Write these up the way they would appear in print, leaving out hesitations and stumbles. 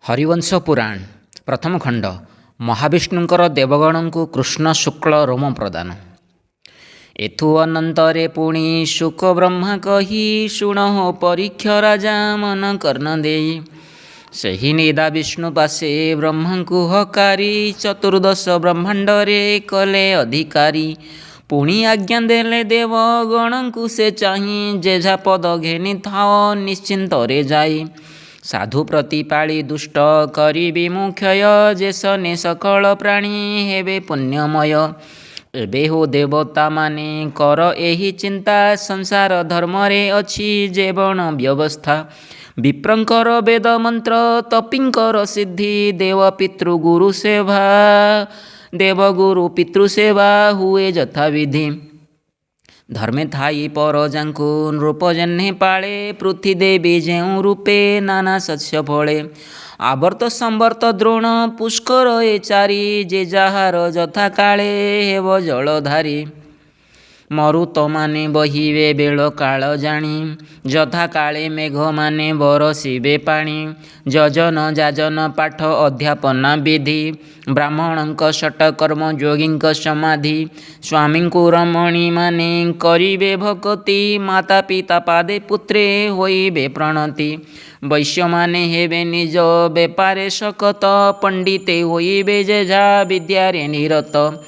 हरिवंश पुराण प्रथम खंड महाविष्णुंकर देवगणों कृष्ण शुक्ल रोम प्रदान। एथु अनंतरे पुणी शुक ब्रह्मा कही शुणह परीक्ष राजा मन कर्ण देई। सही निदा विष्णु पासे ब्रह्मा को हकारी चतुर्दश ब्रह्मांडरे कले अधिकारी। पुणी आज्ञा देले देवगण को से चाही जेझा पद घेनी थाओ निश्चिंतरे जाई। साधु प्रतिपाली दुष्ट करी विमुक्षय जेसने सकल प्राणी हेबे पुण्यमय। एबे हो देवता माने कर एही चिंता संसार धर्मरे अछि जेवण व्यवस्था। विप्रंकर वेद मंत्र तपिंकर सिद्धि देव पितृ गुरु सेवा। देव गुरु पितृ सेवा हुए यथा विधि। धर्मे थाई पर जांकु नृप जेन्हे पाळे पृथ्वी देवी जेउ रूपे नाना शस्य फळे। आवर्त संवर्त द्रोण पुष्कर ए चारी जे जाहार यथा काळे हेब जलधारी। मरुत माने बहिवे बेल काल जानी यथा काले मेघ माने बरसिबे पानी। यजन जाजन पाठ अध्यापना विधि ब्राह्मणंक षटकर्म योगींक समाधि। स्वामी को रमणी माने करिबे भक्ति माता पिता पादे पुत्रे होइबे प्रणति। वैश्य माने हेबे निज बेपारे शकत पंडिते होइबे जेझा विद्यारे निरत।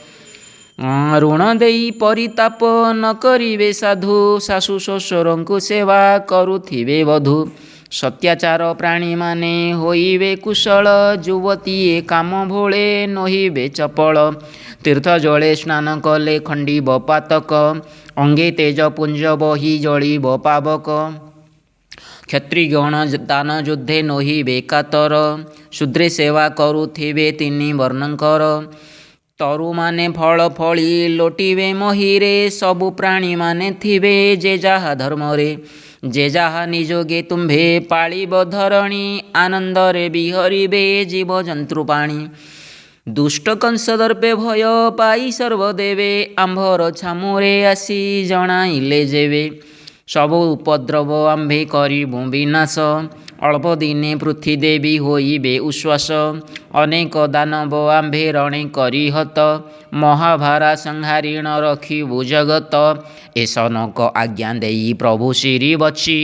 ऋण देई परिताप न करिवे साधु शाशु शशुरंकु सेवा करुथिबे वधु। सत्याचार प्राणी माने होइबे कुशल युवती काम भोले नहिबे चपल। तीर्थ जले स्नान कले खंडिब पातक अंगे तेज पुंज बही जलिब पावक। क्षत्रिगण दान युद्धे नहिबे कातर शूद्रे सेवा करुथिबे तिनि वर्णंकर। तरु माने फल फली लोटिबे महीरे सबु प्राणी माने थिबे जे जाहा धर्मरे। जे जाहा निजोगे तुम्भे पाଳିब धरणी आनंदरे बिहरिबे जीव जंतु पाणी। दुष्ट कंस दर्पे भय पाई सर्वदेवे आंभर छामुरे आसी जणाइले जेवे। सबु उपद्रव आंभे करिबु विनाश अल्प दिने पृथ्वी देवी होइबे उश्वास। अनेक दानव आंभे रणे करी हत महाभारा संहारिण रखिबु जगत। ए सनक आज्ञा देई प्रभु श्री बची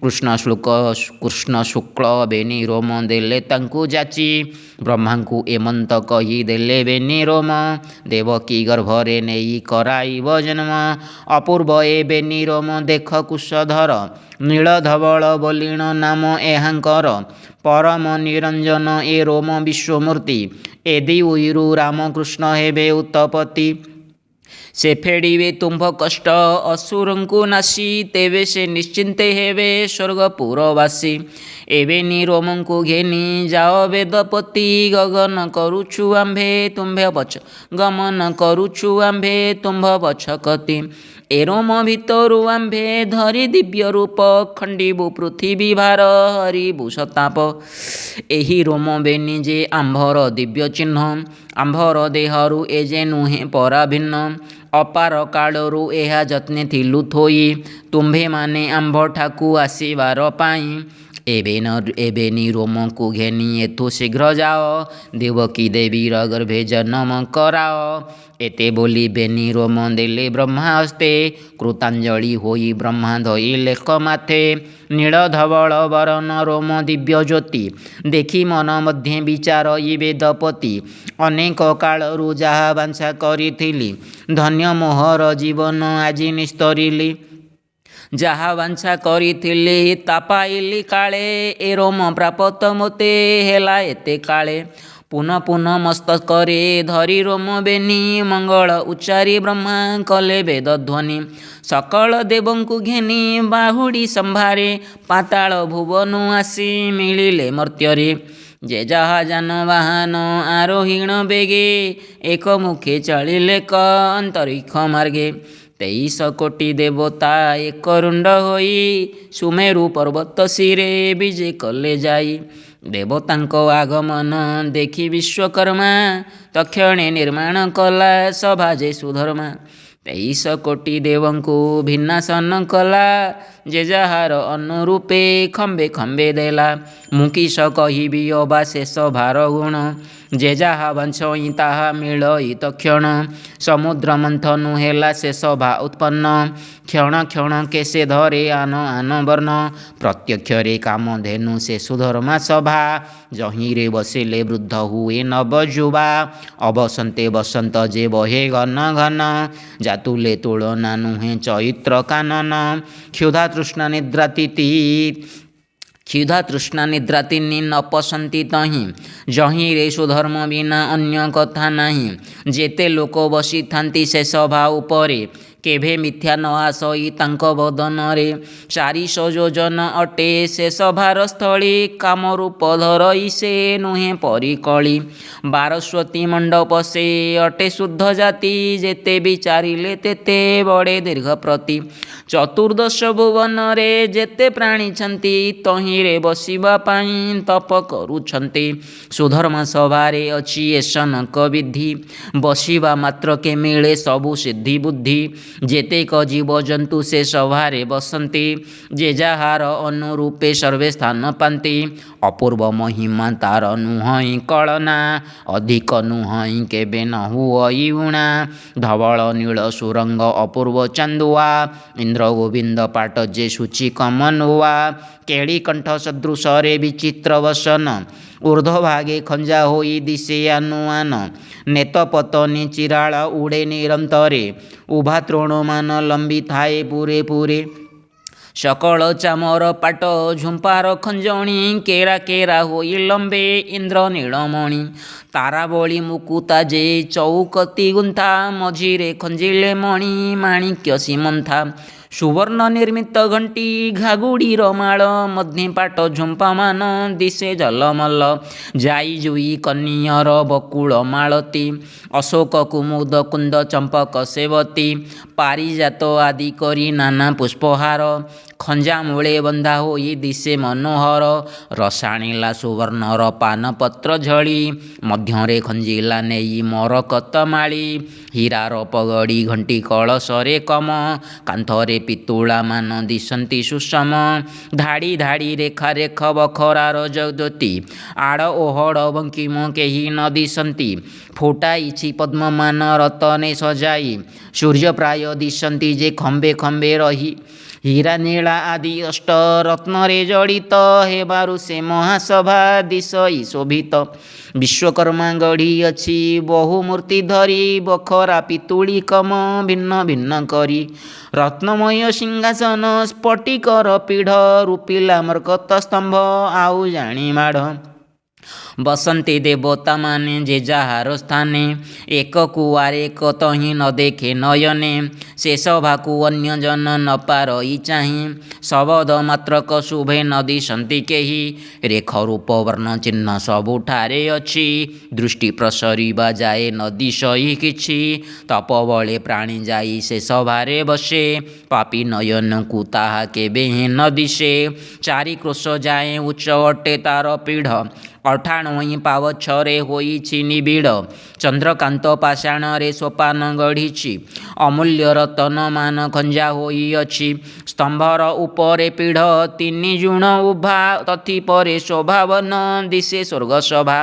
कृष्ण शुक्ल बेनी रोम देले तांकु जाची। ब्रह्मा को एमंत कही देले बेनी रोम देवकी गर्भरे नेई कराइब जन्म। अपूर्व ए बेनी रोम देख कुशधर नील धवल बलिण नाम एहांकर। परम निरंजन ए रोम विश्वमूर्ति एदी उइरु रामकृष्ण हेबे उत्पत्ति। से फेड़िवे तुम्भ कष्ट असुरंकु नासी तेवे से निश्चिंते हेबे स्वर्गपुरवासी। एबे निरोमंकु घेनी जाओ वेदपति गगन करुछु आंभे तुम्भे पछ गमन करुछु आंभे तुम्भ पछकति। ए रोम भितरु आंभे धरी दिव्य रूप खंडिबु पृथ्वी भार हरिबु सताप। एही रोम बेनी जे आंभर दिव्य चिन्ह आंभर देहरु ए जे नुहे परा भिन्न। अपार कालरु एहा जत्ने थिलु थोई तुम्भे माने आंभ ठाकु आसीबार पाई। एबे नी रोम को घेनी एथु शीघ्र जाओ देवकी देवी गर्भे जन्म कराओ। एते बोली बेनी रोम देले ब्रह्मा हस्ते कृतांजलि होई ब्रह्मा धई लेख माथे। नील धवल वरण रोम दिव्य ज्योति देखी मन मध्य विचार इ वेदपति। अनेक कालरु जाहा बांछा करिथिली धन्य मोहर जीवन आजि निस्तरिली। जाहा बांछा करिथिली ता पाइली काले ए रोम प्राप्त मोते हेला एते काले। पुनः पुनः मस्तकरे धरी रोम बेनी मंगल उच्चारी ब्रह्मा कले वेद ध्वनि। सकल देवंकु घेनी बाहुडी संभारे पाताल भुवन आसी मिलिले मर्त्यरे। जे जाहा जान वाहन आरोहीण बेगे एक मुखे चलिले क अंतरिक्ष मार्गे। 23 कोटि देवता एक रुंड होई सुमेरु पर्वत शिरे विजे कले जाई। देवतांक आगमन देखी विश्वकर्मा तक्षणे निर्माण कला सभा जे सुधर्मा। 23 कोटि देवंकु भिन्नासन कला ଯେ ଯାହାର ଅନୁରୂପେ ଖମ୍ବେ ଖମ୍ବେ ଦେଲା। ମୁଁ କିସ କହିବି ଅବା ଶେଷ ଭାର ଗୁଣ, ଯେ ଯାହା ବାଞ୍ଛଇ ତାହା ମିଳଇ ତକ୍ଷଣ। ସମୁଦ୍ର ମନ୍ଥନୁ ହେଲା ସେ ସଭା ଉତ୍ପନ୍ନ, କ୍ଷଣ କ୍ଷଣ କେ ସେ ଧରେ ଆନ ଆନ ବର୍ଣ୍ଣ। ପ୍ରତ୍ୟକ୍ଷରେ କାମଧେନୁ ସେ ସୁଧର୍ମା ସଭା, ଯହିଁରେ ବସିଲେ ବୃଦ୍ଧ ହୁଏ ନବଯୁବା। ଅବସନ୍ତେ ବସନ୍ତ ଯେ ବହେ ଘନ ଘନ, ଜାତୁଲେ ତୁଳନା ନୁହେଁ ଚୈତ୍ର କାନନ। କ୍ଷୁଧା ତୃଷ୍ଣା ନିଦ୍ରା ତିନି ନ ପଶନ୍ତି ତହିଁ, ଯହିଁରେ ସୁଧର୍ମ ବିନା ଅନ୍ୟ କଥା ନାହିଁ। ଯେତେ ଲୋକ ବସିଥାନ୍ତି ସେ ସଭା ଉପରେ, କେଭେ ମିଥ୍ୟା ନ ଆସଇ ତାଙ୍କ ବଦନରେ। 400 ଯୋଜନ ଅଟେ ସେ ସଭାର ସ୍ଥଳୀ, କାମରୂପ ଧରଇ ସେ ନୁହେଁ ପରିକଳି। 12ସ୍ୱତୀ ମଣ୍ଡପ ସେ ଅଟେ ଶୁଦ୍ଧ ଜାତି, ଯେତେ ବିଚାରିଲେ ତେତେ ବଡ଼େ ଦୀର୍ଘ ପ୍ରତି। ଚତୁର୍ଦ୍ଦଶ ଭୁବନରେ ଯେତେ ପ୍ରାଣୀଛନ୍ତି, ତହିଁରେ ବସିବା ପାଇଁ ତପ କରୁଛନ୍ତି। ସୁଧର୍ମା ସଭାରେ ଅଛି ଏସନକ ବିଧି, ବସିବା ମାତ୍ରକେ ମିଳେ ସବୁ ସିଦ୍ଧି ବୁଦ୍ଧି। ଯେତେକ ଜୀବଜନ୍ତୁ ସେ ସଭାରେ ବସନ୍ତି, ଯେ ଯାହାର ଅନୁରୂପେ ସର୍ବେ ସ୍ଥାନ ପାନ୍ତି। ଅପୂର୍ବ ମହିମା ତାର ନୁହଁଇ କଳନା, ଅଧିକ ନୁହଁଇ କେବେ ନ ହୁଅଇ ଊଣା। ଧବଳ ନୀଳ ସୁରଙ୍ଗ ଅପୂର୍ବ ଚାନ୍ଦୁଆ, ଇନ୍ଦ୍ର ଗୋବିନ୍ଦ ପାଟ ଯେ ସୂଚି କମନୁଆ। କେଳି କଣ୍ଠ ସଦୃଶରେ ବିଚିତ୍ର ବସନ, ଊର୍ଦ୍ଧ୍ୱଭାଗେ ଖଞ୍ଜା ହୋଇ ଦିଶେ ଆନୁଆନ। ନେତ ପତନି ଚିରାଳ ଉଡ଼େ ନିରନ୍ତରେ, ଉଭା ତୃଣମାନ ଲମ୍ବି ଥାଏ ପୁରେ ପୁରେ। ସକଳ ଚାମର ପାଟ ଝୁମ୍ପାର ଖଞ୍ଜଣି, କେରା କେରା ହୋଇ ଲମ୍ବେ ଇନ୍ଦ୍ର ନୀଳମଣି। ତାରାବଳୀ ମୁକୁତା ଯେ ଚଉକତି ଗୁନ୍ଥା, ମଝିରେ ଖଞ୍ଜିଲେ ମଣି ମାଣିକ୍ୟ ସୀମନ୍ଥା। ସୁବର୍ଣ୍ଣ ନିର୍ମିତ ଘଣ୍ଟି ଘାଗୁଡ଼ିର ମାଳ, ମଧ୍ୟେ ପାଟ ଝୁମ୍ପାମାନ ଦିଶେ ଝଲମଲ। ଯାଇ ଜୁଇ କନିଅର ବକୁଳ ମାଳତୀ, ଅଶୋକ କୁମୁଦ କୁନ୍ଦ ଚମ୍ପକ ସେବତୀ। ପାରିଜାତ ଆଦି କରି ନାନା ପୁଷ୍ପହାର, ଖଞ୍ଜା ମୂଳେ ବନ୍ଧା ହୋଇ ଦିଶେ ମନୋହର। ରସାଣିଲା ସୁବର୍ଣ୍ଣର ପାନପତ୍ର ଝଳି, ମଧ୍ୟରେ ଖଞ୍ଜିଲା ନେଇ ମରକତ ମାଳି। ହୀରାର ପଗଡ଼ି ଘଣ୍ଟି କଳସରେ କମ, କାନ୍ଥରେ ପିତୁଳାମାନ ଦିଶନ୍ତି ସୁଷମ। ଧାଡ଼ି ଧାଡ଼ି ରେଖା ରେଖ ବଖରାର ଜ୍ୟୋତି, ଆଡ଼ ଓହଡ଼ ବଙ୍କିମ କେହି ନ ଦିଶନ୍ତି। ଫୁଟାଇଛି ପଦ୍ମମାନ ରତନେ ସଜାଇ, ସୂର୍ଯ୍ୟପ୍ରାୟ ଦିଶନ୍ତି ଯେ ଖମ୍ବେ ଖମ୍ବେ ରହି। ହୀରା ନୀଳା ଆଦି ଅଷ୍ଟ ରତ୍ନରେ ଜଡ଼ିତ, ହେବାରୁ ସେ ମହାସଭା ଦିଶଇ ଶୋଭିତ। ବିଶ୍ୱକର୍ମା ଗଢ଼ିଅଛି ବହୁ ମୂର୍ତ୍ତି ଧରି, ବଖରା ପିତୁଳିକମ ଭିନ୍ନ ଭିନ୍ନ କରି। ରତ୍ନମୟ ସିଂହାସନ ସ୍ଫଟିକର ପିଢ଼, ରୂପିଲା ମରକତ ସ୍ତମ୍ଭ ଆଉ ଜାଣି ମାଢ଼। ବସନ୍ତି ଦେବତାମାନେ ଯେ ଯାହାର ସ୍ଥାନେ, ଏକକୁ ଆରେକ ତହିଁ ନ ଦେଖେ ନୟନେ। ସେ ସଭାକୁ ଅନ୍ୟ ଜନ ନ ପାରଇ ଚାହିଁ, ଶବଦ ମାତ୍ରକ ଶୁଭେ ନ ଦିଶନ୍ତି କେହି। ରେଖ ରୂପ ବର୍ଣ୍ଣ ଚିହ୍ନ ସବୁଠାରେ ଅଛି, ଦୃଷ୍ଟି ପ୍ରସରିବା ଯାଏ ନ ଦିଶଇ କିଛି। ତପବଳେ ପ୍ରାଣୀ ଯାଇ ସେ ସଭାରେ ବସେ, ପାପୀ ନୟନକୁ ତାହା କେବେ ହେଁ ନ ଦିଶେ। 4 କ୍ରୋଶ ଯାଏଁ ଉଚ୍ଚ ଅଟେ ତାର ପିଢ଼, 98 ପାବଚ୍ଛରେ ହୋଇଛି ନିବିଡ଼। ଚନ୍ଦ୍ରକାନ୍ତ ପାଷାଣରେ ସୋପାନ ଗଢ଼ିଛି, ଅମୂଲ୍ୟ ରତନମାନ ଖଞ୍ଜା ହୋଇଅଛି। ସ୍ତମ୍ଭର ଉପରେ ପିଢ଼ 3 ଜୁଣ ଉଭା, ତଥିପରେ ଶୋଭାବନ ଦିଶେ ସ୍ୱର୍ଗସଭା।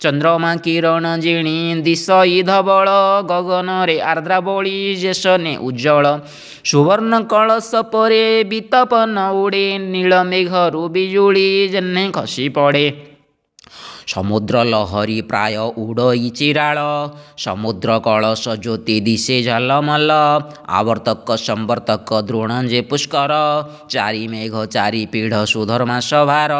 ଚନ୍ଦ୍ରମା କିରଣ ଜିଣି ଦିଶଇ ଧବଳ, ଗଗନରେ ଆର୍ଦ୍ରାବଳୀ ଯେସନେ ଉଜ୍ଜଳ। ସୁବର୍ଣ୍ଣ କଳସ ପରେ ବିତପନ ଉଡ଼େ, ନୀଳ ମେଘରୁ ବିଜୁଳି ଯେହ୍ନେ ଖସି ପଡ଼େ। ସମୁଦ୍ର ଲହରୀ ପ୍ରାୟ ଉଡ଼ଇ ଚିରାଳ, ସମୁଦ୍ର କଳସ ଜ୍ୟୋତି ଦିଶେ ଝଲମଲ। ଆବର୍ତ୍ତକ ସମ୍ବର୍ତ୍ତକ ଦ୍ରୋଣ ଯେ ପୁଷ୍କର, 4 ମେଘ 4 ପିଢ଼ ସୁଧର୍ମା ସଭାର।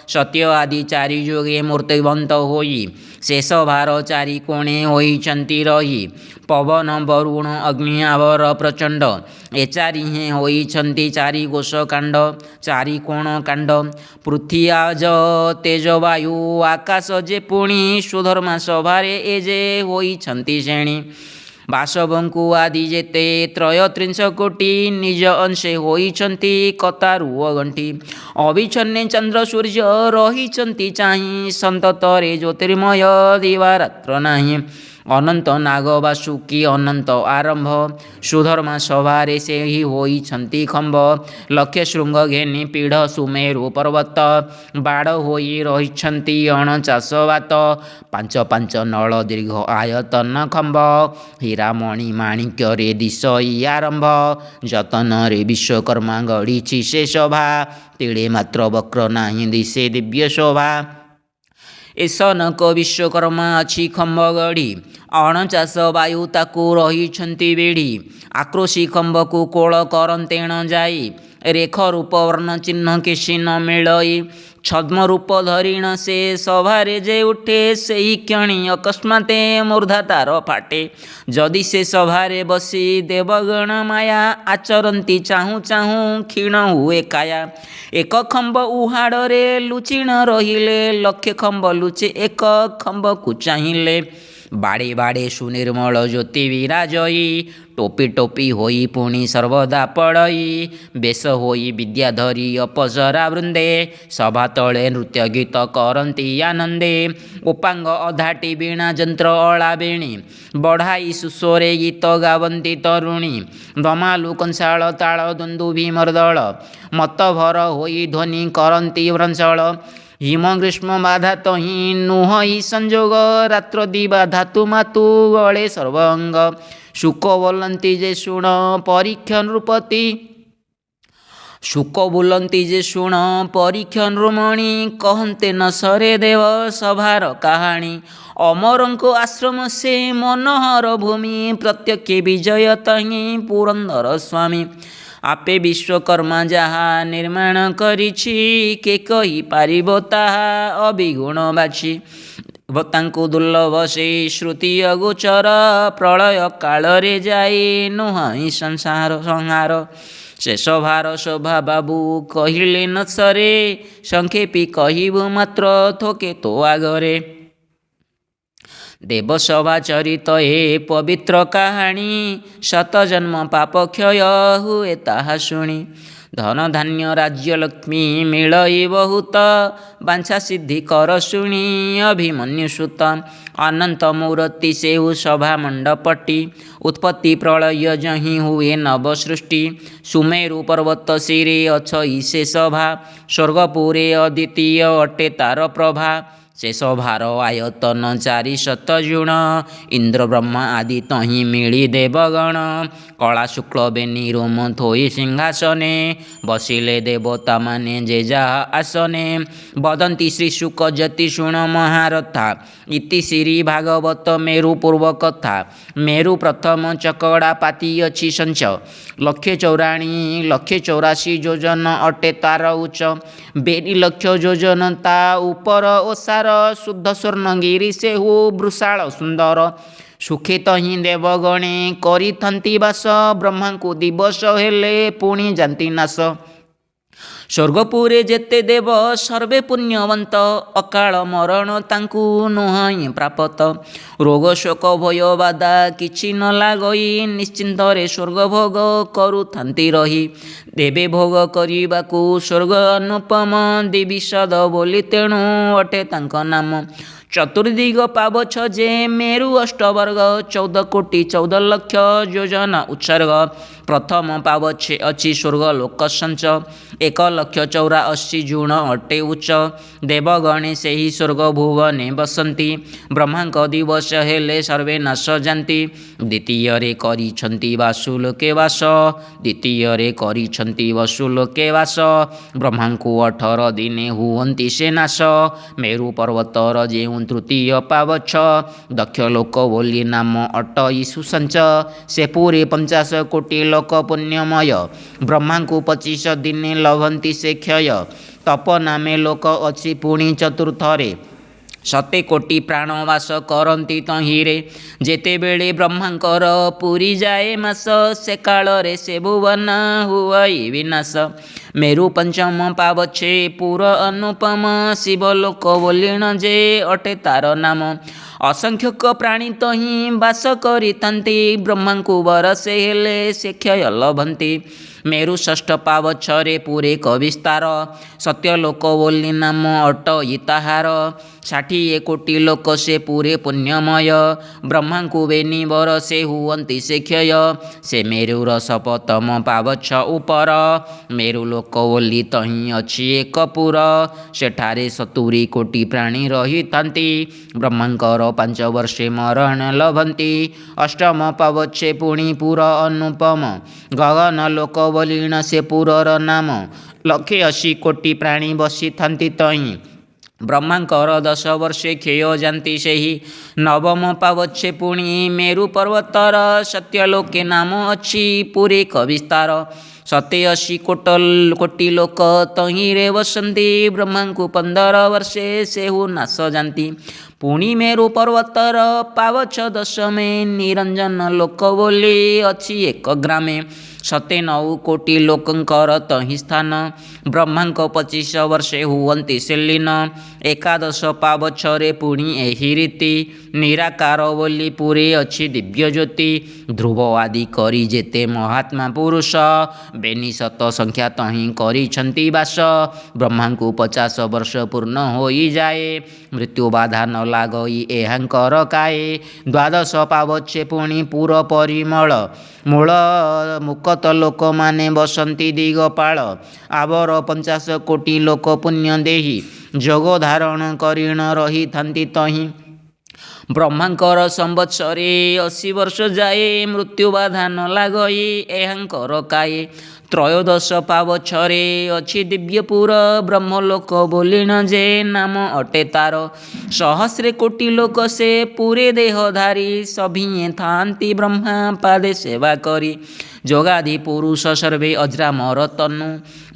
ସତ୍ୟ ଆଦି 4 ଯୁଗେ ମୂର୍ତ୍ତିବନ୍ତ ହୋଇ, ସେ ସଭାର 4 କୋଣେ ହୋଇଛନ୍ତି ରହି। ପବନ ବରୁଣ ଅଗ୍ନି ଆବର ପ୍ରଚଣ୍ଡ, ଏ 4 ହେଁ ହୋଇଛନ୍ତି 4 କୋଶ କାଣ୍ଡ। 4 କୋଣ କାଣ୍ଡ, ପୃଥ୍ୱୀ ଆଜ ତେଜ ବାୟୁ ଆକାଶ ଯେ ପୁଣି, ସୁଧର୍ମା ସଭାରେ ଏ ଯେ ହୋଇଛନ୍ତି ଶ୍ରେଣୀ। ବାସବଙ୍କୁ ଆଦି ଯେତେ 33 କୋଟି, ନିଜ ଅଂଶେ ହୋଇଛନ୍ତି କତାରୁଅ ଗଣ୍ଠି। ଅବିଚ୍ଛନ୍ନେ ଚନ୍ଦ୍ର ସୂର୍ଯ୍ୟ ରହିଛନ୍ତି ଚାହିଁ, ସନ୍ତତରେ ଜ୍ୟୋତିର୍ମୟ ଦିବାରାତ୍ର ନାହିଁ। ଅନନ୍ତ ନାଗ ବାସୁକି ଅନନ୍ତ ଆରମ୍ଭ ସୁଧର୍ମା ସଭାରେ ସେହି ହୋଇଛନ୍ତି ଖମ୍ବ ଲକ୍ଷେ ଶୃଙ୍ଗ ଘେନି ପୀଢ଼ ସୁମେରୁ ପର୍ବତ ବାଡ଼ ହୋଇ ରହିଛନ୍ତି ଅଣଚାଶ ବାତ ପାଞ୍ଚ ପାଞ୍ଚ ନଳ ଦୀର୍ଘ ଆୟତନ ଖମ୍ବ ହୀରାମଣି ମାଣିକ୍ୟରେ ଦିଶଇ ଆରମ୍ଭ ଯତନରେ ବିଶ୍ୱକର୍ମା ଗଢ଼ିଛି ସେ ସଭା ତିଳେ ମାତ୍ର ବକ୍ର ନାହିଁ ଦିଶେ ଦିବ୍ୟ ଶୋଭା ଏସନକ ବିଶ୍ୱକର୍ମା ଅଛି ଖମ୍ବ ଗଢ଼ି ଅଣଚାଶ ବାୟୁ ତାକୁ ରହିଛନ୍ତି ବେଢ଼ି ଆକ୍ରୋଶୀ ଖମ୍ବକୁ କୋଳ କରନ୍ତେଣ ଯାଇ ରେଖ ରୂପ ବର୍ଣ୍ଣ ଚିହ୍ନ କିଛି ନ ମିଳଇ ଛଦ୍ମ ରୂପ ଧରିଣ ସେ ସଭାରେ ଯେ ଉଠେ ସେହି କ୍ଷଣି ଅକସ୍ମାତେ ମୂର୍ଦ୍ଧା ତାର ଫାଟେ ଯଦି ସେ ସଭାରେ ବସି ଦେବଗଣ ମାୟା ଆଚରନ୍ତି ଚାହୁଁ ଚାହୁଁ କ୍ଷୀଣ ହୁଏ କାୟା ଏକ ଖମ୍ବ ଉହାଡ଼ରେ ଲୁଚିଣ ରହିଲେ ଲକ୍ଷେ ଖମ୍ବ ଲୁଚେ ଏକ ଖମ୍ବକୁ ଚାହିଁଲେ ବାଡ଼େ ବାଡ଼େ ସୁନିର୍ମଳ ଜ୍ୟୋତି ବିରାଜଇ ଟୋପି ଟୋପି ହୋଇ ପୁଣି ସର୍ବଦା ପଡ଼ଇ ବେଶ ହୋଇ ବିଦ୍ୟାଧରି ଅପସରା ବୃନ୍ଦେ ସଭା ତଳେ ନୃତ୍ୟ ଗୀତ କରନ୍ତି ଆନନ୍ଦେ ଉପାଙ୍ଗ ଅଧାଟି ବୀଣା ଯନ୍ତ୍ର ଅଳା ବେଣୀ ବଢ଼ାଇ ସୁସ୍ୱରେ ଗୀତ ଗାବନ୍ତି ତରୁଣୀ ଦମାଲୁ କଂସାଳ ତାଳ ଦୁନ୍ଦୁଭି ମର୍ଦଳ ମତଭର ହୋଇ ଧ୍ୱନି କରନ୍ତି ଭ୍ରଂଶଳ ହିମ ଗ୍ରୀଷ୍ମ ବାଧା ତହିଁ ନୁହଇ ସଂଯୋଗ ରାତ୍ର ଦିବା ଧାତୁ ମାତୁ ଗଳେ ସର୍ବଅଙ୍ଗ ଶୁକ ବୋଲନ୍ତି ଯେ ଶୁଣ ପରୀକ୍ଷ ନୃପତି ଶୁକ ବୁଲନ୍ତି ଯେ ଶୁଣ ପରୀକ୍ଷ ନୃମଣି କହନ୍ତେ ନ ସରେ ଦେବ ସଭାର କାହାଣୀ ଅମରଙ୍କ ଆଶ୍ରମ ସେ ମନୋହର ଭୂମି ପ୍ରତ୍ୟକ୍ଷେ ବିଜୟ ତହିଁ ପୁରନ୍ଦର ସ୍ୱାମୀ ଆପେ ବିଶ୍ୱକର୍ମା ଯାହା ନିର୍ମାଣ କରିଛି କେ କହିପାରିବ ତାହା ଅବିଗୁଣ ବାଛି ତାଙ୍କୁ ଦୁର୍ଲଭ ସେଇ ଶ୍ରୁତି ଅଗୋଚର ପ୍ରଳୟ କାଳରେ ଯାଇ ନୁହଁ ସଂହାର ଶେଷ ଭାର ଶୋଭା ବାବୁ କହିଲେ ନ ସରେ ସଂକ୍ଷେପୀ କହିବୁ ମାତ୍ର ଥୋକେ ତୋ ଆଗରେ ଦେବସଭା ଚରିତ ଏ ପବିତ୍ର କାହାଣୀ ଶତ ଜନ୍ମ ପାପ କ୍ଷୟ ହୁଏ ତାହା ଶୁଣି ଧନ ଧାନ୍ୟ ରାଜ୍ୟ ଲକ୍ଷ୍ମୀ ମିଳଇ ବହୁତ ବାଞ୍ଛା ସିଦ୍ଧି କର ଶୁଣି ଅଭିମନ୍ୟୁ ସୁତ ଅନନ୍ତ ମୂରତି ସେଉ ସଭା ମଣ୍ଡପଟି ଉତ୍ପତ୍ତି ପ୍ରଳୟ ଯହିଁ ହୁଏ ନବ ସୃଷ୍ଟି ସୁମେରୁ ପର୍ବତ ଶିରେ ଅଛଇ ସେ ସଭା ସ୍ୱର୍ଗପୁରେ ଅଦ୍ୱିତୀୟ ଅଟେ ତାର ପ୍ରଭା ସେ ସଭାର ଆୟତନ 400 ଜୁଣ ଇନ୍ଦ୍ର ବ୍ରହ୍ମା ଆଦି ତହିଁ ମିଳି ଦେବଗଣ କଳା ଶୁକ୍ଳ ବେନି ରୋମ ଥୋଇ ସିଂହାସନେ ବସିଲେ ଦେବତାମାନେ ଯେ ଯାହା ଆସନେ ବଦନ୍ତି ଶ୍ରୀ ଶୁକ ଯତି ଶୁଣ ମହାରଥା ଇତି ଶ୍ରୀ ଭାଗବତ ମେରୁ ପୂର୍ବ କଥା ମେରୁ ପ୍ରଥମ ଚକଡ଼ା ପାତି ଅଛି ସଞ୍ଚ 184 ଯୋଜନ ଅଟେ ତାର ଉଚ୍ଚ ବେନି ଲକ୍ଷ ଯୋଜନ ତା ଉପର ଓସାର ଶୁଦ୍ଧ ସ୍ୱର୍ଣ୍ଣଗିରି ସେହୁ ବୃଷାଳ ସୁନ୍ଦର ସୁଖେ ତହିଁ ଦେବଗଣେ କରିଥାନ୍ତି ବାସ ବ୍ରହ୍ମାଙ୍କୁ ଦିବସ ହେଲେ ପୁଣି ଯାନ୍ତି ନାଶ ସ୍ୱର୍ଗପୁରେ ଯେତେ ଦେବ ସର୍ବେ ପୁଣ୍ୟବନ୍ତ ଅକାଳ ମରଣ ତାଙ୍କୁ ନୁହଁ ପ୍ରାପତ ରୋଗ ଶୋକ ଭୟ ବାଧା କିଛି ନ ଲାଗଇ ନିଶ୍ଚିନ୍ତରେ ସ୍ୱର୍ଗ ଭୋଗ କରୁଥାନ୍ତି ରହି ଦେବେ ଭୋଗ କରିବାକୁ ସ୍ୱର୍ଗ ଅନୁପମ ଦିବିଶଦ ବୋଲି ତେଣୁ ଅଟେ ତାଙ୍କ ନାମ ଚତୁର୍ଦିଗ ପାବଛ ଯେ ମେରୁ ଅଷ୍ଟବର୍ଗ 14 କୋଟି 14 ଲକ୍ଷ ଯୋଜନା ଉତ୍ସର୍ଗ ପ୍ରଥମ ପାବଛେ ଅଛି ସ୍ୱର୍ଗ ଲୋକ ସଞ୍ଚ 1,84,000 ଜୁଣ ଅଟେ ଉଚ୍ଚ ଦେବଗଣେ ସେହି ସ୍ୱର୍ଗ ଭୁବନେ ବସନ୍ତି ବ୍ରହ୍ମାଙ୍କ ଦିବସ ହେଲେ ସର୍ବେ ନାଶ ଯାନ୍ତି ଦ୍ୱିତୀୟରେ କରିଛନ୍ତି ବାସୁ ଲୋକେ ବାସ ଦ୍ୱିତୀୟରେ କରିଛନ୍ତି ବସୁ ଲୋକେ ବାସ ବ୍ରହ୍ମାଙ୍କୁ 18 ଦିନେ ହୁଅନ୍ତି ସେ ନାଶ ମେରୁ ପର୍ବତର ଯେଉଁ ତୃତୀୟ ପାବଛ ଦକ୍ଷ ଲୋକ ବୋଲି ନାମ ଅଟଇ ସୁସଞ୍ଚ ସେ ପୁରୀ 50 କୋଟି ଲୋକ ପୁଣ୍ୟମୟ ବ୍ରହ୍ମାଙ୍କୁ 25 ଦିନେ ଲଭନ୍ତି ସେ କ୍ଷୟ ତପ ନାମେ ଲୋକ ଅଛି ପୁଣି ଚତୁର୍ଥରେ 7 କୋଟି ପ୍ରାଣ ବାସ କରନ୍ତି ତହିଁରେ ଯେତେବେଳେ ବ୍ରହ୍ମାଙ୍କର ପୁରୀ ଯାଏ ମାସ ସେ କାଳରେ ସେ ଭୁବନ ହୁଅଇ ବିନାଶ ମେରୁ ପଞ୍ଚମ ପାବଛେ ପୁର ଅନୁପମ ଶିବ ଲୋକ ବୋଲିଣ ଯେ ଅଟେ ତାର ନାମ ଅସଂଖ୍ୟକ ପ୍ରାଣୀ ତହିଁ ବାସ କରିଥାନ୍ତି ବ୍ରହ୍ମାଙ୍କୁ ବରସେ ହେଲେ ସେ କ୍ଷୟ ଲଭନ୍ତି मेरु षष्ठ पावछरे पूरे कविस्तार सत्य लोक बोली नाम अट इताहार 60 कोटी लोक से पूरे पुण्यमय ब्रह्मा को बेनी बर से हुअंती से क्षय से मेरुर सपतम पावछ उपर मेरु लोक बोली तहीं अच्छी एक पुर सेठारे 70 कोटी प्राणी रही थांती ब्रह्मांकर 5 वर्षे मरण लभंती अष्टम पावच्छे पुणी पुर अनुपम गगन लोक बोलीण से पुरर नाम 180 कोटी प्राणी बसी थांती तहीं ब्रह्मांकर 10 वर्षे क्षय जाती से ही नवम पावच्छे पुणी मेरु पर्वतर सत्यलोके नाम अच्छी पूरे कविस्तार 87 कोटी लोक तहिरे बसंती ब्रह्मा को 15 वर्षे सेहु नाश जाती पुणी मेरु पर्वतर पावछ 10 में निरंजन लोक बोली अच्छी एक ग्रामे 97 कोटी लोकंकर तहि स्थान ब्रह्मांक 25 वर्षे हुअंती से लीन एकादश पावछरे पुणी एही रीति निराकार बोली पूरे अच्छी दिव्य ज्योति ध्रुव आदि करी जेते महात्मा पुरुष बेनी शत संख्या तहीं करिछंती वास ब्रह्मा को 50 वर्ष पूर्ण होई जाए मृत्यु बाधा न लागई एहांकर काए द्वादश पावच्छे पुणी पूर परिमल मूल मुकत लोक माने बसंती दिगपाल आवर 50 कोटी लोक पुण्य देही जोग धारण करिण रही थांती तहीं ब्रह्मांकर संवत्सरे 80 वर्ष जाए मृत्यु बाधा न लागई एहांकर काए त्रयोदश पावछरे अच्छी दिव्यपुर ब्रह्मलोक बोलिण जे नाम अटे तार सहस्रे कोटी लोक से पूरे देहधारी सभिए थांती ब्रह्मा पादे सेवा करी जोगाधि पुरुष सर्वे अजरामर तनु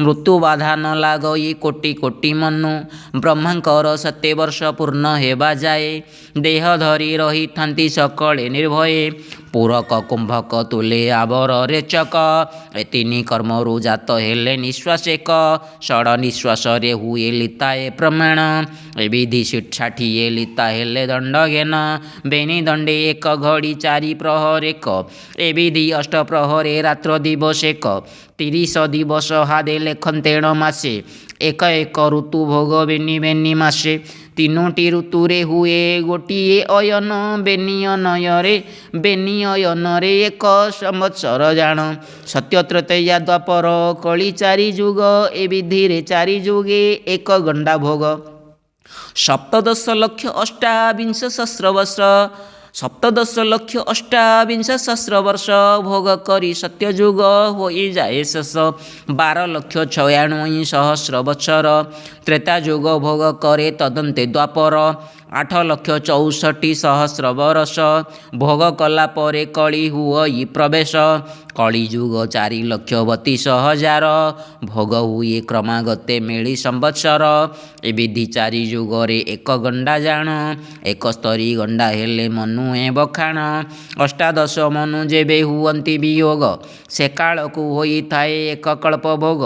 मृत्यु बाधा न लागई कोटी कोटी मनु ब्रह्मांकर 7 वर्ष पूर्ण हेबा जाए देह धरी रही थांती सकले निर्भये पूरक कुंभक तुले आवर रेचक ए तीन कर्मरु जात हेले निश्वास एक षड निश्वास रे हुए लिताए प्रमाण ए विधि 60 लिता हेले दंड घेन बेनी दंडे एक घड़ी 4 प्रहर एक ए विधि 8 प्रहरे रात्र दिवस एक 30 दिवस हादे लेखन्तेण मासे एक एक ऋतु भोग बेनी बेनी मासे तीनोटी ऋतुरे हुए गोटिए अयन बेनी अनयरे बेनी अयनरे एक संवत्सर जान सत्य तृतीया द्वापर कली 4 जुग ए विधिरे 4 जुगे एक गंडा भोग सप्तदश लक्ष अष्टाविंश सहस्र वर्ष 17 लक्ष 28 सहस्र वर्ष भोग करी सत्ययुग हो जाए शेष 12 लक्ष 96 सहस्र वत्सर त्रेता युग भोग करे तदंते द्वापर 8 लक्ष 64 सहस्र वर्ष भोग कला परे कली हुई प्रवेश कली युग 4 लक्ष 32 हजार भोग हुए क्रमागते मेली संवत्सर ए विधि 4 युगरे एक गंडा जान एक स्तरी गंडा हेले मनुए बखाण अष्टादश मनु जेबे हुअंती वियोग से काल को होई थाए एक कल्प भोग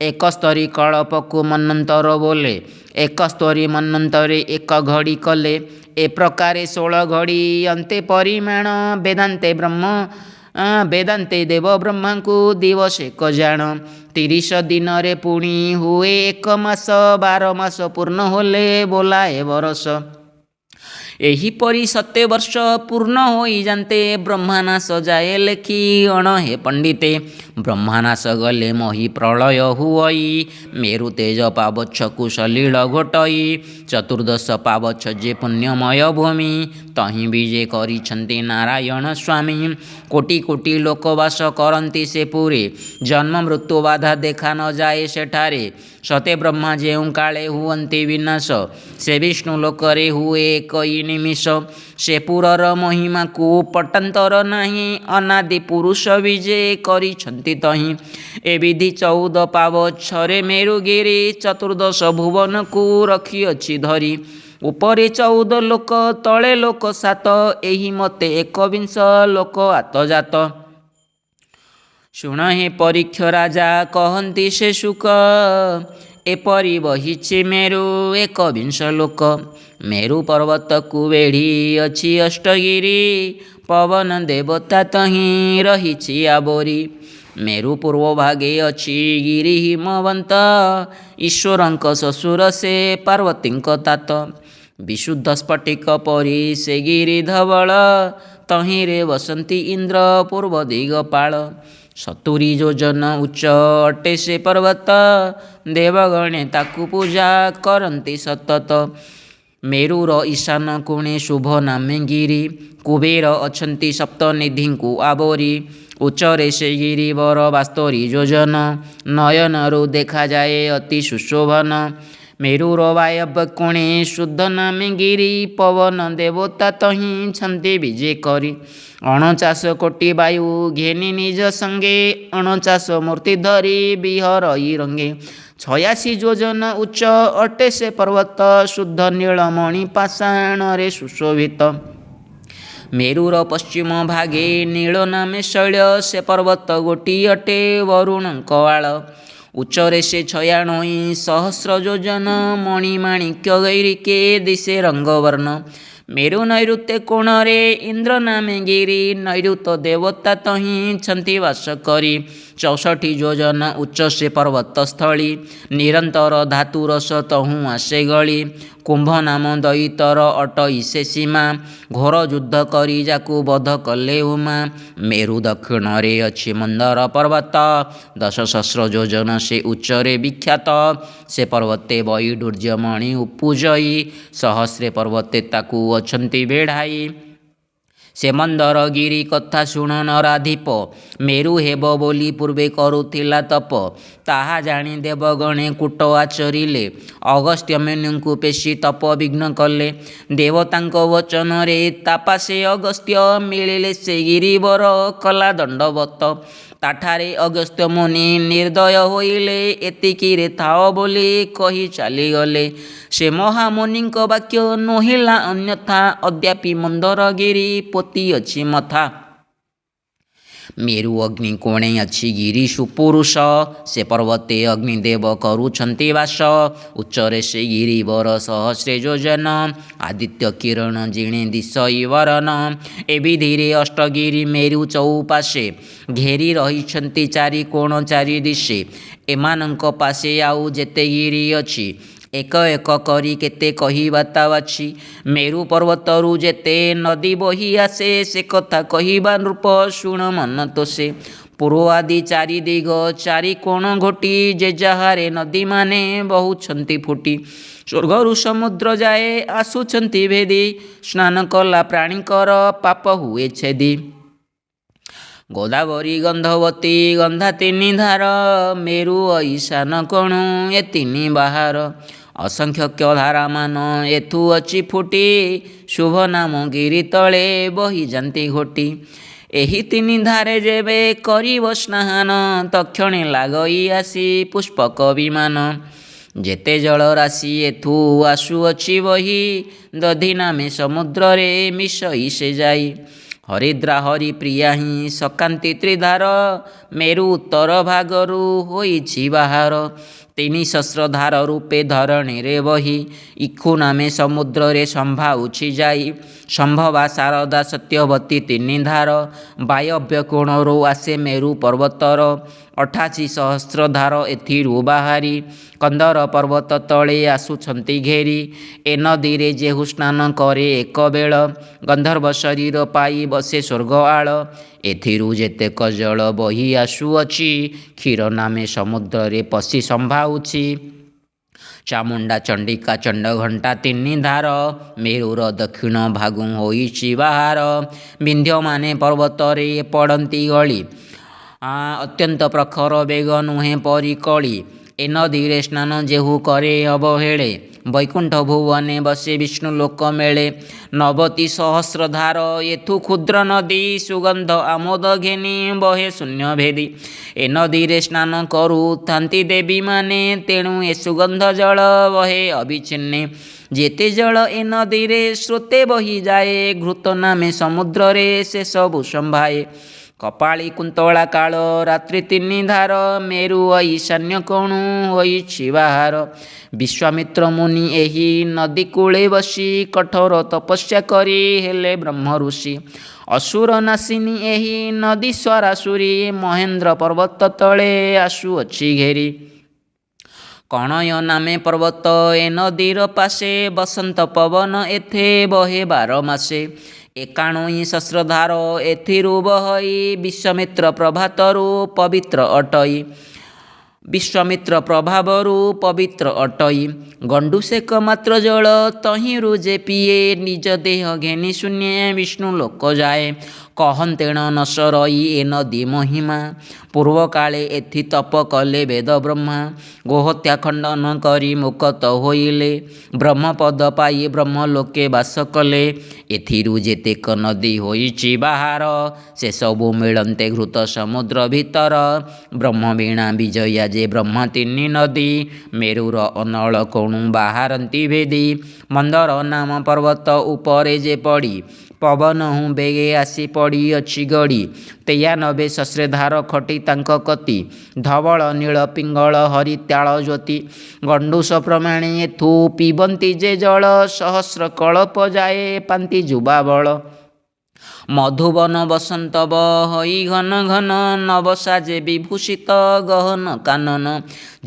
एक स्तरी कल्प को मनंतर बोले एक स्तरी मनंतरे एक घड़ी कले ए प्रकारे 16 घड़ी अंते परिमाण वेदांते ब्रह्म वेदांते देव ब्रह्मा को दिवस एक जान 30 दिन रे पुणी हुए 1 मास 12 मास पूर्ण होले बोलाए बरस एहीपरि 7 वर्ष पूर्ण होई जानते ब्रह्मानाश जाए लेखी अण हे पंडिते ब्रह्मानाश गले मही प्रलय हुई मेरु तेज पावच्छ कुशलील घोटई चतुर्दश पावच्छ जे पुण्यमय भूमि तहीं विजे करिछन्ति नारायण स्वामी कोटि कोटि लोकवास करन्ति से पूरे जन्म मृत्यु बाधा देखा न जाए सेठारे सते ब्रह्मा जेउ काले हुअन्ति विनाश से विष्णु लोकरे हुए कई निमिष से पुरर महिमा को पटान्तर नाही अनादि पुरुष विजे करिछन्ति तहीं ए विधि 14 पावच्छरे मेरुगिरि चतुर्दश भुवन को रखिअछि धरी उपरे 14 लोक तले लोक 7 एही मते 21 लोक आतजात शुण हे परीक्ष राजा कहन्ति से शुक एपरि बहिछि मेरु 21 लोक मेरु पर्वत को वेढ़ी अछि अष्टगिरी पवन देवता तहीं रहिछि आबोरी मेरु पूर्व भागे अछि गिरि हिमवंत ईश्वरଙ୍କ ଶ୍ୱଶୁର ସେ ପାର୍ବତୀଙ୍କ तात ବିଶୁଦ୍ଧ ସ୍ଫଟିକ ପରି ସେ ଗିରି ଧବଳ ତହିଁରେ ବସନ୍ତି ଇନ୍ଦ୍ର ପୂର୍ବ ଦିଗପାଳ 70 ଯୋଜନ ଉଚ୍ଚ ଅଟେ ସେ ପର୍ବତ ଦେବଗଣେ ତାକୁ ପୂଜା କରନ୍ତି ସତତ मेरुर ईशान कोणे शुभ नामे गिरी कुबेर अछंती सप्तनिधिଙ୍କୁ आवरी उच्चरे से गिरिवर 72 योजन नयनरु देखाଯାଏ अति सुशोभन मेरुर वायव्य कोणे शुद्ध नामे गिरी पवन देवता तहीं छन्ति विजे करी 49 कोटि वायु घेनी निज संगे 49 मूर्ति धरी बिहरई रंगे 86 योजन उच्च अटे से पर्वत शुद्ध नीलमणि पाषाण रे सुशोभित मेरुर पश्चिम भागे नील नामे शैल से पर्वत गोटी अटे वरुणଙ୍କ आଳ उच्चरे से 96 सहस्र योजन मणिमाणिक्य गैरिके दिशे रंगवर्ण मेरु नैऋत्य कोणरे इंद्र नामे गिरी नैऋत्य देवता तहीं छन्ति वास करी 64 योजन उच्च से पर्वतस्थली निरंतर धातुरस तहुँ आसे गली कुंभ नाम दैतर अटई से सीमा घोर युद्ध करी जाकु बध कले उमा मेरु दक्षिण रे अछि मंदर पर्वत 10 सहस्र योजन से उच्चरे विख्यात से पर्वते वैडूर्यमणि उपुजई सहस्रे पर्वते ताकु अछंती बेढ़ाई से मंदर गिरी कथा शुण नराधिप मेरु हेब बोली पूर्वे करुथिला तप ताहा जानी देवगणे कूट आचरिले अगस्त्य मेनुଙ୍କୁ पेशी तप विघ्न कले देवतांक वचन रे तापासे अगस्त्य मिलिले से गिरिवर कला दंडवत ताठारे अगस्त्य मुनि निर्दय होइले एतिकिरे थाओ बोली कही चलीगले से महामुनिଙ୍କ वाक्य नोहिला अन्यथा अद्यापि मंदर गिरी पोती अछि मथा मेरु अग्नि कोणे अछि गिरी सुपुरुष से पर्वते अग्निदेव करुछन्ति वास उच्चरे से गिरिवर सहस्रे योजन आदित्य किरण जिणे दिशई वरन ए विधिरे अष्टगिरी मेरु चौपाशे घेरी रहिछन्ति चारि कोण चारि दिशे एमानଙ୍କ पासे आउ जेते गिरी अछि एक एक करी केते कहिबाता अछि मेरु पर्वतरु जेते नदी बही आसे से कथा कहिबा नृप शुण मन तोसे पूर्व आदि चारि दिग चारि कोण घोटी जे जहारे नदी माने बहुछन्ति फुटी स्वर्गरु समुद्र जाए आसुछन्ति भेदी स्नान कला प्राणीकर पाप हुए छेदी गोदावरी गंधवती गंधा 3 धार मेरु ईशान कोणु ए 3 बाहार असंख्य धारा मान एथु अछि फुटी शुभ नाम गिरी तले बही जाती घोटी एही 3 धारे जेबे करिब स्नान तक्षणे लागई आसी पुष्पक विमान जेते जल राशि एथु आसु अछि बही दधि नामे समुद्र रे मिसई से जाई हरिद्रा हरि प्रिया ही सकांति त्रिधार मेरु उत्तर भागरु होइछि बाहार 3 सहस्र धार रूपे धरणी रे बही इखु नामे समुद्र रे संभाउछि जाई संभवा शारदा सत्यवती 3 धार वायव्य कोणरू आसे मेरु पर्वतर 88 सहस्र धार एथिरु बाहारी कंदर पर्वत तले आसुछन्ति घेरी ए नदी रे जेहु स्नान करे एक बेळ गंधर्व शरीर पाई बसे स्वर्ग आळ एथिरु जेतेक जल बही आसुअछि क्षीर नामे समुद्र रे पशि संभाउछि चामुंडा चंडिका चंडघंटा 3 धार मेरुर दक्षिण भागु होइछि बाहार विंध्य माने पर्वत रे पड़ंती गली अत्यंत प्रखर बेग नुहे परी कली ए नदी रे स्नान जेहु करे अवहेले वैकुंठ भुवने बसे विष्णु लोक मेले 90 सहस्र धार एथु क्षुद्र नदी सुगंध आमोद घेनी बहे शून्य भेदी ए नदी रे स्नान करू थांती देवी माने तेणु ए सुगंध जल बहे अविच्छिन्ने जेते जल ए नदी रे स्रोते बही जाए घृत नामे समुद्र रे से सबु संभाए କପାଳି କୁନ୍ତଳା କାଳ ରାତ୍ରି ତିନି ଧାର ମେରୁ ଈଶାନ୍ୟ କୋଣୁ ହୋଇଛି ବାହାର। ବିଶ୍ୱାମିତ୍ର ମୁନି ଏହି ନଦୀ କୂଳେ ବସି କଠୋର ତପସ୍ୟା କରି ହେଲେ ବ୍ରହ୍ମ ଋଷି। ଅସୁର ନାସିନୀ ଏହି ନଦୀ ସ୍ୱରାସୁରୀ ମହେନ୍ଦ୍ର ପର୍ବତ ତଳେ ଆସୁଅଛି ଘେରି। କଣୟ ନାମେ ପର୍ବତ ଏ ନଦୀର ପାଶେ ବସନ୍ତ ପବନ ଏଥେ ବହେ ବାର ମାସେ। ଏକାଣୁଇ ସହସ୍ରଧାର ଏଥିରୁ ବହଇ ବିଶ୍ୱାମିତ୍ର ପ୍ରଭାତରୁ ପବିତ୍ର ଅଟଇ। ବିଶ୍ୱାମିତ୍ର ପ୍ରଭାବରୁ ପବିତ୍ର ଅଟଇ। ଗଣ୍ଡୁସେକ ମାତ୍ର ଜଳ ତହିଁରୁ ଯେ ପିଏ ନିଜ ଦେହ ଘେନି ଶୂନ୍ୟେ ବିଷ୍ଣୁ ଲୋକ ଯାଏ। କହନ୍ତେଣ ନ ସରଇ ଏ ନଦୀ ମହିମା ପୂର୍ବକାଳେ ଏଥି ତପ କଲେ ବେଦ ବ୍ରହ୍ମା। ଗୋହତ୍ୟା ଖଣ୍ଡନ କରି ମୁକ୍ତ ହୋଇଲେ ବ୍ରହ୍ମପଦ ପାଇ ବ୍ରହ୍ମଲୋକେ ବାସ କଲେ। ଏଥିରୁ ଯେତେକ ନଦୀ ହୋଇଛି ବାହାର ସେସବୁ ମିଳନ୍ତେ ଘୃତ ସମୁଦ୍ର ଭିତର। ବ୍ରହ୍ମ ବୀଣା ବିଜୟା ଯେ ବ୍ରହ୍ମ ତିନି ନଦୀ ମେରୁର ଅନଳ କୋଣୁ ବାହାରନ୍ତି ଭେଦି। ମନ୍ଦର ନାମ ପର୍ବତ ଉପରେ ଯେ ପଡ଼ି ପବନହୁଁ ବେଗେ ଆସି ପଡ଼ିଅଛି ଗଡ଼ି। 93 ସହସ୍ରଧାର ଖଟି ତାଙ୍କ କତି ଧବଳ ନୀଳ ପିଙ୍ଗଳ ହରିତାଳ ଜ୍ୟୋତି। ଗଣ୍ଡୁଷ ପ୍ରମାଣୀ ଏଥୁ ପିବନ୍ତି ଯେ ଜଳ ସହସ୍ର କଳ୍ପ ଯାଏ ପାନ୍ତି ଯୁବାବଳ। ମଧୁବନ ବସନ୍ତ ବହଇ ଘନ ଘନ ନବସାଜେ ବିଭୂଷିତ ଗହନ କାନନ।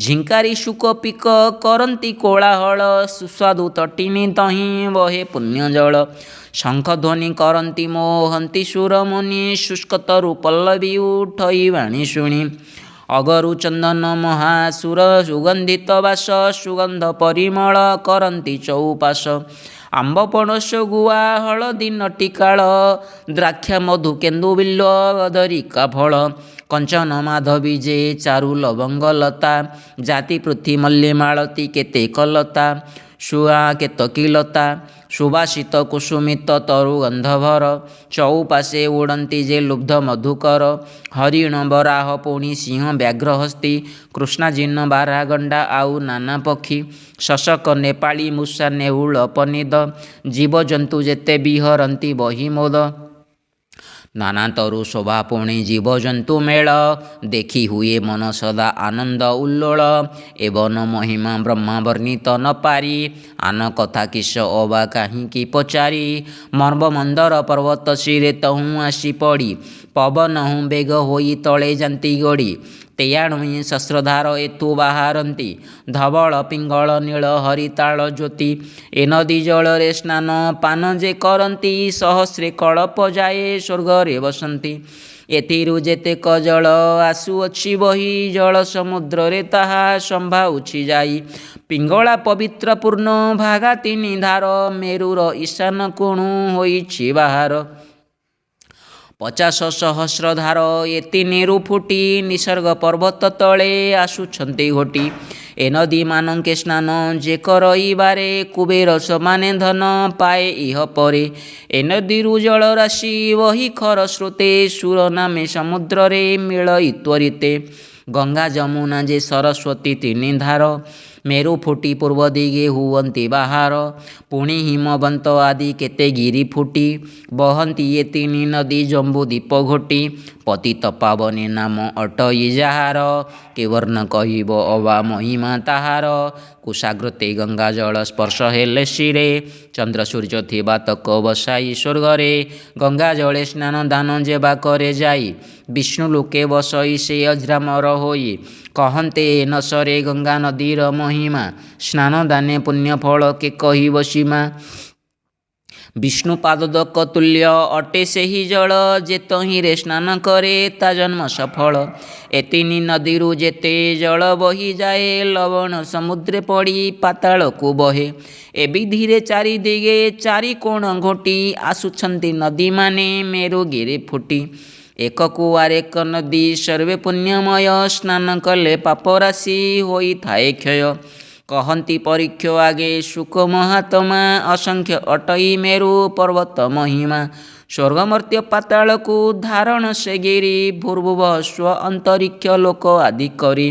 ଝିଙ୍କାରି ଶୁକ ପିକ କରନ୍ତି କୋଳାହଳ ସୁସ୍ୱାଦୁ ତଟିନୀ ତହିଁ ବହେ ପୁଣ୍ୟ ଜଳ। ଶଙ୍ଖଧ୍ୱନି କରନ୍ତି ମୋହନ୍ତି ସୁରମୁନି ଶୁଷ୍କତରୁ ପଲ୍ଲବୀ ଉଠଇ ବାଣୀ ଶୁଣି। ଅଗରୁ ଚନ୍ଦନ ମହାସୁର ସୁଗନ୍ଧିତ ବାସ ସୁଗନ୍ଧ ପରିମଳ କରନ୍ତି ଚଉପାଶ। ଆମ୍ବ ପଣସ ଗୁଆ ହଳଦୀ ନଟିକାଳ ଦ୍ରାକ୍ଷା ମଧୁ କେନ୍ଦୁ ବିଲ୍ୱ ବଦରିକା ଫଳ। କଞ୍ଚନ ମାଧବୀ ଯେ ଚାରୁ ଲବଙ୍ଗ ଲତା ଜାତି ପୃଥ୍ୱୀ ମଲ୍ଲି ମାଳତୀ କେତେକ ଲତା। ଶୁଆ କେତକୀ ଲତା ସୁବାସିତ କୁସୁମିତ ତରୁ ଗନ୍ଧଭର। ଚଉପାଶେ ଉଡ଼ନ୍ତି ଯେ ଲୁବ୍ଧ ମଧୁକର। ହରିଣ ବରାହ ପୁଣି ସିଂହ ବ୍ୟାଘ୍ର ହସ୍ତୀ କୃଷ୍ଣା ଜିନ ବାରା ଗଣ୍ଡା ଆଉ ନାନା ପକ୍ଷୀ। ଶଶକ ନେପାଳୀ ମୂଷା ନେଉଳ ପନିଦ ଜୀବଜନ୍ତୁ ଯେତେ ବିହରନ୍ତି ବହି ମୋଦ। ନାନା ତରୁ ଶୋଭା ପୁଣି ଜୀବଜନ୍ତୁ ମେଳ ଦେଖି ହୁଏ ମନ ସଦା ଆନନ୍ଦ ଉଲ୍ଲୋଳ। ଏ ବନ ମହିମା ବ୍ରହ୍ମା ବର୍ଣ୍ଣିତ ନ ପାରି ଆନ କଥା କିସ ଅବା କାହିଁକି ପଚାରି। ମର୍ବ ମନ୍ଦର ପର୍ବତ ଶିରେ ତହୁଁ ଆସି ପଡ଼ି ପବନହୁଁ ବେଗ ହୋଇ ତଳେ ଯାନ୍ତି ଗଡ଼ି। 93 ସହସ୍ରଧାର ଏଥୁ ବାହାରନ୍ତି ଧବଳ ପିଙ୍ଗଳ ନୀଳ ହରିତାଳ ଜ୍ୟୋତି। ଏ ନଦୀ ଜଳରେ ସ୍ନାନ ପାନ ଯେ କରନ୍ତି ସହସ୍ରେ କଳ୍ପ ଯାଏ ସ୍ୱର୍ଗରେ ବସନ୍ତି। ଏଥିରୁ ଯେତେକ ଜଳ ଆସୁଅଛି ବହି ଜଳ ସମୁଦ୍ରରେ ତାହା ସମ୍ଭାଉଛି ଯାଇ। ପିଙ୍ଗଳା ପବିତ୍ର ପୂର୍ଣ୍ଣ ଭାଗା ତିନି ଧାର ମେରୁର ଈଶାନ କୋଣୁ ହୋଇଛି ବାହାର। 50 ସହସ୍ରଧାର ଏ ତିନିରୁ ଫୁଟି ନିସର୍ଗ ପର୍ବତ ତଳେ ଆସୁଛନ୍ତି ଘୋଟି। ଏ ନଦୀ ମାନଙ୍କେ ସ୍ନାନ ଯେ କରଇବାରେ କୁବେର ସମାନେ ଧନ ପାଏ ଇହ ପରେ। ଏ ନଦୀରୁ ଜଳ ରାଶି ବହି ଖର ସ୍ରୋତେ ସୁର ନାମେ ସମୁଦ୍ରରେ ମିଳଇ ତ୍ୱରିତେ। ଗଙ୍ଗା ଯମୁନା ଯେ ସରସ୍ୱତୀ ତିନି ଧାର ମେରୁ ଫୁଟି ପୂର୍ବ ଦିଗେ ହୁଅନ୍ତି ବାହାର। ପୁଣି ହିମବନ୍ତ ଆଦି କେତେ ଗିରି ଫୁଟି ବହନ୍ତି ଏ ତିନି ନଦୀ ଜମ୍ବୁ ଦ୍ୱୀପ ଘୋଟି। ପତିତ ପାବନୀ ନାମ ଅଟଇ ଯାହାର କେ ବର୍ଣ୍ଣ କହିବ ଅବା ମହିମା ତାହାର। କୁଶାଗ୍ରତେ ଗଙ୍ଗା ଜଳ ସ୍ପର୍ଶ ହେଲେ ଶିରେ ଚନ୍ଦ୍ର ସୂର୍ଯ୍ୟ ଥିବା ତକ ବସାଇ ସ୍ୱର୍ଗରେ। ଗଙ୍ଗା ଜଳେ ସ୍ନାନ ଦାନ ଯେବା କରେ ଯାଇ ବିଷ୍ଣୁ ଲୋକେ ବସଇ ସେ ଅଜରାମର ହୋଇ। କହନ୍ତେ ନ ସରେ ଗଙ୍ଗା ନଦୀର ମହିମା ସ୍ନାନ ଦାନେ ପୁଣ୍ୟ ଫଳ କେ କହିବ ସୀମା। ବିଷ୍ଣୁ ପାଦୋଦକ ତୁଲ୍ୟ ଅଟେ ସେହି ଜଳ ଯେ ତହିଁରେ ସ୍ନାନ କରେ ତା ଜନ୍ମ ସଫଳ। ଏ ତିନି ନଦୀରୁ ଯେତେ ଜଳ ବହିଯାଏ ଲବଣ ସମୁଦ୍ରେ ପଡ଼ି ପାତାଳକୁ ବହେ। ଏ ବିଧିରେ ଚାରି ଦିଗେ ଚାରି କୋଣ ଘୋଟି ଆସୁଛନ୍ତି ନଦୀମାନେ ମେରୁଗିରି ଫୁଟି। ଏକକୁ ଆରେକ ନଦୀ ସର୍ବେ ପୁଣ୍ୟମୟ ସ୍ନାନ କଲେ ପାପ ରାଶି ହୋଇଥାଏ କ୍ଷୟ। କହନ୍ତି ପରୀକ୍ଷ ଆଗେ ଶୁକ ମହାତ୍ମା ଅସଂଖ୍ୟ ଅଟଇ ମେରୁ ପର୍ବତ ମହିମା। ସ୍ୱର୍ଗମର୍ତ୍ତ୍ୟ ପାତାଳକୁ ଧାରଣ ସେ ଗିରି ଭୂର୍ଭୁବଃ ସ୍ୱ ଅନ୍ତରିକ୍ଷ ଲୋକ ଆଦି କରି।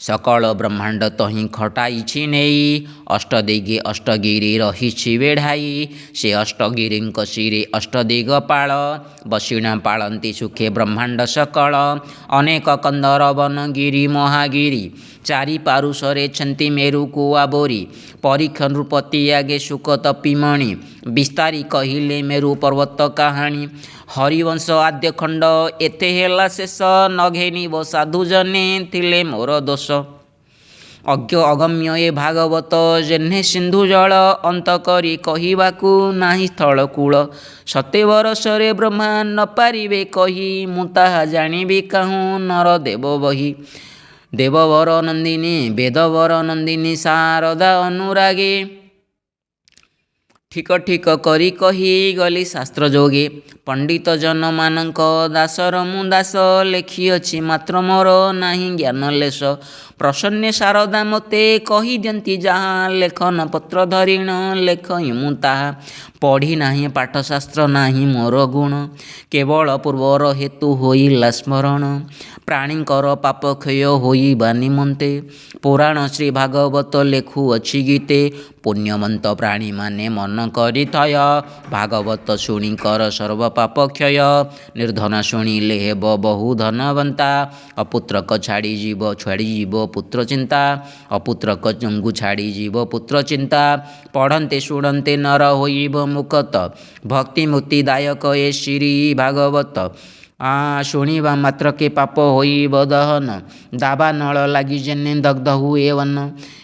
सकल ब्रह्मांड तहीं खटाइछि नेई अष्टदिगे अष्टगिरि रहिछि बेढ़ाई से अष्टगिरिंक शिरे अष्टदिगपाल बसिणा पालन्ति सुखे ब्रह्मांड सकल अनेक कंदर वनगिरि महागिरि चारि पारुषरे छन्ति मेरुको आवोरी परीक्ष नृपति आगे सुख तपिमणि विस्तारी कहिले मेरु पर्वत काहाणी हरिवंश आद्य खंड एते हेला शेष नघेनिब साधु जने थिले मोर दोष अज्ञ अगम्य ए भागवत जेह्ने सिंधु जल अंत करी कहिबाकू नाही स्थलकूल सते बरसरे ब्रह्मा न पारिबे कही मु ताहा जानिबि काहूँ नर देव बही देववर नंदिनी वेदवर नंदिनी शारदा अनुरागे ठीक ठीक करी कही गली शास्त्र जोगे पंडित जन मानक दासर मु दास लेखिअछि मात्र मोर नाही ज्ञान लेश प्रसन्ने शारदा मते कही दियंती जहाँ लेखन पत्र धरिण लेखई मु ताहा पढ़ी नाही पाठशास्त्र नाही मोर गुण केवल पूर्वर हेतु होइला स्मरण प्राणींकर पाप क्षय होइबा निमन्ते पुराण श्री भागवत लेखुअछि गीते पुण्यवंत प्राणी माने मन करिथय भागवत शुणिकर सर्व पाप क्षय निर्धन शुणिले हेब बहु धनवंता अपुत्रक छाड़ी जीव पुत्र चिंता अपुत्रक चंगु छाड़ी जीव पुत्र चिंता पढ़न्ते शुणन्ते नर होइब मुकत भक्ति मुक्तिदायक ए श्री भागवत शुणिबा मात्र के पाप होइब दहन दाबा नल लागि जेने दग्ध हुए वन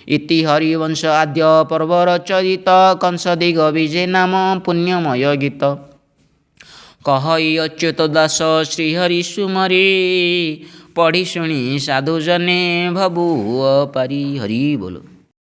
इति हरिवंश आद्य पर्वर चरित कंस दिग विजय नाम पुण्यमय गीत कहई अच्युत दास श्रीहरि सुमरी पढ़ी शुणी साधु जने भबुअ पारी हरि बोलो।